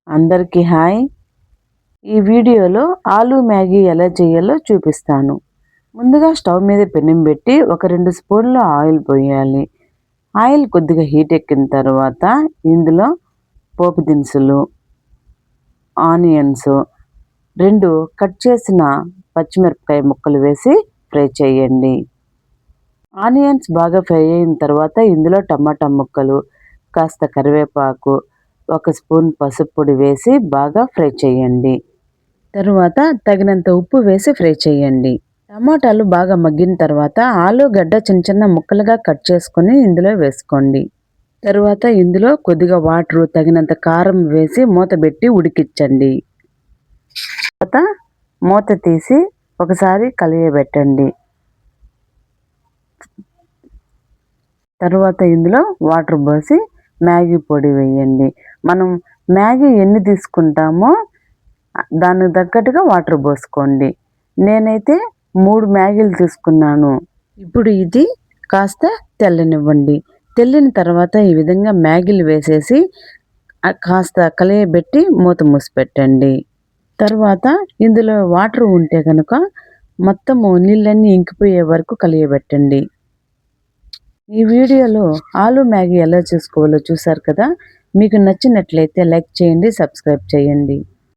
అందరికీ హాయ్. ఈ వీడియోలో ఆలు మ్యాగీ ఎలా చేయాలో చూపిస్తాను. ముందుగా స్టవ్ మీద పెనం పెట్టి ఒక 2 స్పూన్ల ఆయిల్ పోయాలి. ఆయిల్ కొద్దిగా హీట్ ఎక్కిన తర్వాత ఇందులో పోపు దినుసులు, ఆనియన్స్, 2 కట్ చేసిన పచ్చిమిరపకాయ ముక్కలు వేసి ఫ్రై చేయండి. ఆనియన్స్ బాగా ఫ్రై అయిన తర్వాత ఇందులో టమాటా ముక్కలు, కాస్త కరివేపాకు, 1 స్పూన్ పసుపు పొడి వేసి బాగా ఫ్రై చేయండి. తరువాత తగినంత ఉప్పు వేసి ఫ్రై చేయండి. టమాటాలు బాగా మగ్గిన తర్వాత ఆలుగడ్డ చిన్న చిన్న ముక్కలుగా కట్ చేసుకొని ఇందులో వేసుకోండి. తరువాత ఇందులో కొద్దిగా వాటరు, తగినంత కారం వేసి మూత పెట్టి ఉడికించండి. తర్వాత మూత తీసి ఒకసారి కలియబెట్టండి. తరువాత ఇందులో వాటర్ పోసి మ్యాగీ పొడి వేయండి. మనం మ్యాగీ ఎన్ని తీసుకుంటామో దానికి తగ్గట్టుగా వాటర్ పోసుకోండి. నేనైతే 3 మ్యాగీలు తీసుకున్నాను. ఇప్పుడు ఇది కాస్త తెల్లనివ్వండి. తెల్లిన తర్వాత ఈ విధంగా మ్యాగీలు వేసేసి కాస్త కలియబెట్టి మూత మూసి పెట్టండి. తర్వాత ఇందులో వాటర్ ఉంటే కనుక మొత్తము నీళ్ళన్నీ ఇంకిపోయే వరకు కలియబెట్టండి. ఈ వీడియోలో ఆలు మ్యాగీ ఎలా చేసుకోవాలో చూశారు కదా. మీకు నచ్చినట్లయితే లైక్ చేయండి, సబ్స్క్రైబ్ చేయండి.